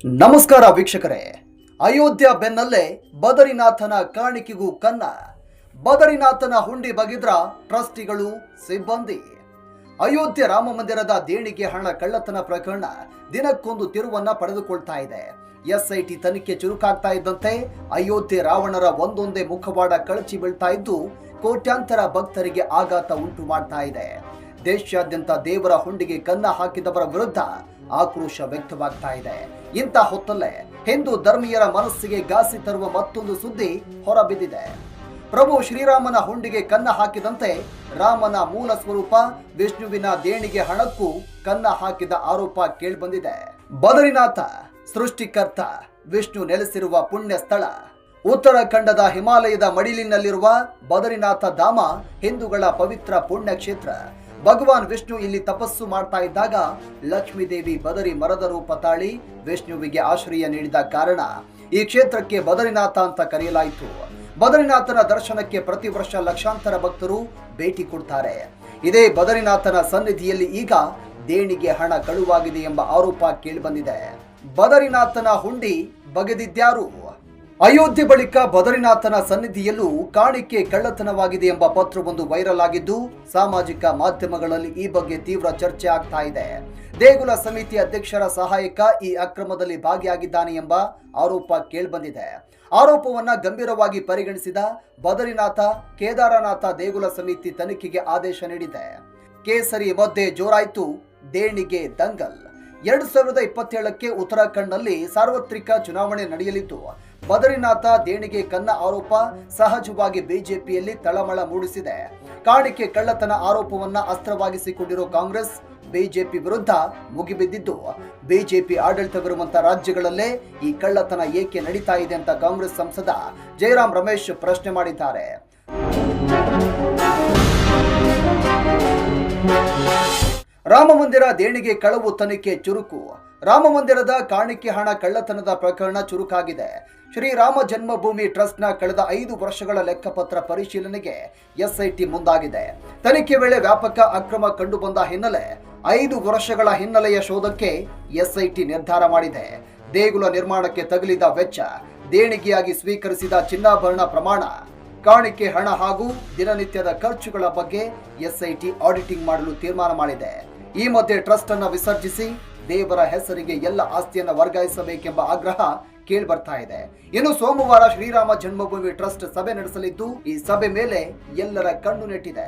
ನಮಸ್ಕಾರ ವೀಕ್ಷಕರೇ. ಅಯೋಧ್ಯ ಬೆನ್ನಲ್ಲೇ ಬದರಿನಾಥನ ಕಾಣಿಕೆಗೂ ಕನ್ನ. ಬದರಿನಾಥನ ಹುಂಡಿ ಬಗಿದ್ರ ಟ್ರಸ್ಟಿಗಳು, ಸಿಬ್ಬಂದಿ. ಅಯೋಧ್ಯೆ ರಾಮ ಮಂದಿರದ ದೇಣಿಗೆ ಹಣ ಕಳ್ಳತನ ಪ್ರಕರಣ ದಿನಕ್ಕೊಂದು ತಿರುವನ್ನ ಪಡೆದುಕೊಳ್ತಾ ಇದೆ. ಎಸ್ಐಟಿ ತನಿಖೆ ಚುರುಕಾಗ್ತಾ ಇದ್ದಂತೆ ಅಯೋಧ್ಯೆ ರಾವಣರ ಒಂದೊಂದೇ ಮುಖವಾಡ ಕಳಚಿ ಬೀಳ್ತಾ ಇದ್ದು ಕೋಟ್ಯಾಂತರ ಭಕ್ತರಿಗೆ ಆಘಾತ ಉಂಟು ಮಾಡ್ತಾ ಇದೆ. ದೇಶಾದ್ಯಂತ ದೇವರ ಹುಂಡಿಗೆ ಕನ್ನ ಹಾಕಿದವರ ವಿರುದ್ಧ ಆಕ್ರೋಶ ವ್ಯಕ್ತವಾಗ್ತಾ ಇದೆ. ಇಂಥ ಹೊತ್ತಲ್ಲೇ ಹಿಂದೂ ಧರ್ಮೀಯರ ಮನಸ್ಸಿಗೆ ಗಾಸಿ ತರುವ ಮತ್ತೊಂದು ಸುದ್ದಿ ಹೊರಬಿದ್ದಿದೆ. ಪ್ರಭು ಶ್ರೀರಾಮನ ಹುಂಡಿಗೆ ಕನ್ನ ಹಾಕಿದಂತೆ ರಾಮನ ಮೂಲ ಸ್ವರೂಪ ವಿಷ್ಣುವಿನ ದೇಣಿಗೆ ಹಣಕ್ಕೂ ಕನ್ನ ಹಾಕಿದ ಆರೋಪ ಕೇಳಿಬಂದಿದೆ. ಬದರಿನಾಥ ಸೃಷ್ಟಿಕರ್ತ ವಿಷ್ಣು ನೆಲೆಸಿರುವ ಪುಣ್ಯ ಸ್ಥಳ. ಉತ್ತರಾಖಂಡದ ಹಿಮಾಲಯದ ಮಡಿಲಿನಲ್ಲಿರುವ ಬದರಿನಾಥ ಧಾಮ ಹಿಂದೂಗಳ ಪವಿತ್ರ ಪುಣ್ಯ ಕ್ಷೇತ್ರ. ಭಗವಾನ್ ವಿಷ್ಣು ಇಲ್ಲಿ ತಪಸ್ಸು ಮಾಡ್ತಾ ಇದ್ದಾಗ ಲಕ್ಷ್ಮೀದೇವಿ ಬದರಿ ಮರದ ರೂಪ ತಾಳಿ ವಿಷ್ಣುವಿಗೆ ಆಶ್ರಯ ನೀಡಿದ ಕಾರಣ ಈ ಕ್ಷೇತ್ರಕ್ಕೆ ಬದರಿನಾಥ ಅಂತ ಕರೆಯಲಾಯಿತು. ಬದರಿನಾಥನ ದರ್ಶನಕ್ಕೆ ಪ್ರತಿ ವರ್ಷ ಲಕ್ಷಾಂತರ ಭಕ್ತರು ಭೇಟಿ ಕೊಡ್ತಾರೆ. ಇದೇ ಬದರಿನಾಥನ ಸನ್ನಿಧಿಯಲ್ಲಿ ಈಗ ದೇಣಿಗೆ ಹಣ ಕಳುವಾಗಿದೆ ಎಂಬ ಆರೋಪ ಕೇಳಿಬಂದಿದೆ. ಬದರಿನಾಥನ ಹುಂಡಿ ಬಗೆದಿದ್ಯಾರು? ಅಯೋಧ್ಯೆ ಬಳಿಕ ಬದರಿನಾಥನ ಸನ್ನಿಧಿಯಲ್ಲೂ ಕಾಣಿಕೆ ಕಳ್ಳತನವಾಗಿದೆ ಎಂಬ ಪತ್ರವೊಂದು ವೈರಲ್ ಆಗಿದ್ದು ಸಾಮಾಜಿಕ ಮಾಧ್ಯಮಗಳಲ್ಲಿ ಈ ಬಗ್ಗೆ ತೀವ್ರ ಚರ್ಚೆ ಆಗ್ತಾ ಇದೆ. ದೇಗುಲ ಸಮಿತಿ ಅಧ್ಯಕ್ಷರ ಸಹಾಯಕ ಈ ಅಕ್ರಮದಲ್ಲಿ ಭಾಗಿಯಾಗಿದ್ದಾನೆ ಎಂಬ ಆರೋಪ ಕೇಳಿಬಂದಿದೆ. ಆರೋಪವನ್ನ ಗಂಭೀರವಾಗಿ ಪರಿಗಣಿಸಿದ ಬದರಿನಾಥ ಕೇದಾರನಾಥ ದೇಗುಲ ಸಮಿತಿ ತನಿಖೆಗೆ ಆದೇಶ ನೀಡಿದೆ. ಕೇಸರಿ ಮಧ್ಯೆ ಜೋರಾಯಿತು ದೇಣಿಗೆ ದಂಗಲ್. 2027ಕ್ಕೆ ಉತ್ತರಾಖಂಡ್ನಲ್ಲಿ ಸಾರ್ವತ್ರಿಕ ಚುನಾವಣೆ ನಡೆಯಲಿದ್ದು ಬದರಿನಾಥ ದೇಣಿಗೆ ಕನ್ನ ಆರೋಪ ಸಹಜವಾಗಿ ಬಿಜೆಪಿಯಲ್ಲಿ ತಳಮಳ ಮೂಡಿಸಿದೆ. ಕಾಣಿಕೆ ಕಳ್ಳತನ ಆರೋಪವನ್ನ ಅಸ್ತ್ರವಾಗಿಸಿಕೊಂಡಿರೋ ಕಾಂಗ್ರೆಸ್ ಬಿಜೆಪಿ ವಿರುದ್ಧ ಮುಗಿಬಿದ್ದಿದ್ದು ಬಿಜೆಪಿ ಆಡಳಿತವಿರುವಂತ ರಾಜ್ಯಗಳಲ್ಲೇ ಈ ಕಳ್ಳತನ ಏಕೆ ನಡೀತಾ ಇದೆ ಅಂತ ಕಾಂಗ್ರೆಸ್ ಸಂಸದ ಜಯರಾಮ್ ರಮೇಶ್ ಪ್ರಶ್ನೆ ಮಾಡಿದ್ದಾರೆ. ರಾಮ ಮಂದಿರ ದೇಣಿಗೆ ಕಳವು ತನಿಖೆ ಚುರುಕು. ರಾಮ ಮಂದಿರದ ಕಾಣಿಕೆ ಹಣ ಕಳ್ಳತನದ ಪ್ರಕರಣ ಚುರುಕಾಗಿದೆ. ಶ್ರೀರಾಮ ಜನ್ಮಭೂಮಿ ಟ್ರಸ್ಟ್ನ ಕಳೆದ 5 ವರ್ಷಗಳ ಲೆಕ್ಕಪತ್ರ ಪರಿಶೀಲನೆಗೆ ಎಸ್ಐಟಿ ಮುಂದಾಗಿದೆ. ತನಿಖೆ ವೇಳೆ ವ್ಯಾಪಕ ಅಕ್ರಮ ಕಂಡುಬಂದ ಹಿನ್ನೆಲೆ 5 ವರ್ಷಗಳ ಹಿನ್ನೆಲೆಯ ಶೋಧಕ್ಕೆ ಎಸ್ಐಟಿ ನಿರ್ಧಾರ ಮಾಡಿದೆ. ದೇಗುಲ ನಿರ್ಮಾಣಕ್ಕೆ ತಗುಲಿದ ವೆಚ್ಚ, ದೇಣಿಗೆಯಾಗಿ ಸ್ವೀಕರಿಸಿದ ಚಿನ್ನಾಭರಣ ಪ್ರಮಾಣ, ಕಾಣಿಕೆ ಹಣ ಹಾಗೂ ದಿನನಿತ್ಯದ ಖರ್ಚುಗಳ ಬಗ್ಗೆ ಎಸ್ಐಟಿ ಆಡಿಟಿಂಗ್ ಮಾಡಲು ತೀರ್ಮಾನ ಮಾಡಿದೆ. ಈ ಮಧ್ಯೆ ಟ್ರಸ್ಟ್ ಅನ್ನು ವಿಸರ್ಜಿಸಿ ದೇವರ ಹೆಸರಿಗೆ ಎಲ್ಲ ಆಸ್ತಿಯನ್ನು ವರ್ಗಾಯಿಸಬೇಕೆಂಬ ಆಗ್ರಹ ಕೇಳಿಬರ್ತಾ ಇದೆ. ಇನ್ನು ಸೋಮವಾರ ಶ್ರೀರಾಮ ಜನ್ಮಭೂಮಿ ಟ್ರಸ್ಟ್ ಸಭೆ ನಡೆಸಲಿದ್ದು ಈ ಸಭೆ ಮೇಲೆ ಎಲ್ಲರ ಕಣ್ಣು ನೆಟ್ಟಿದೆ.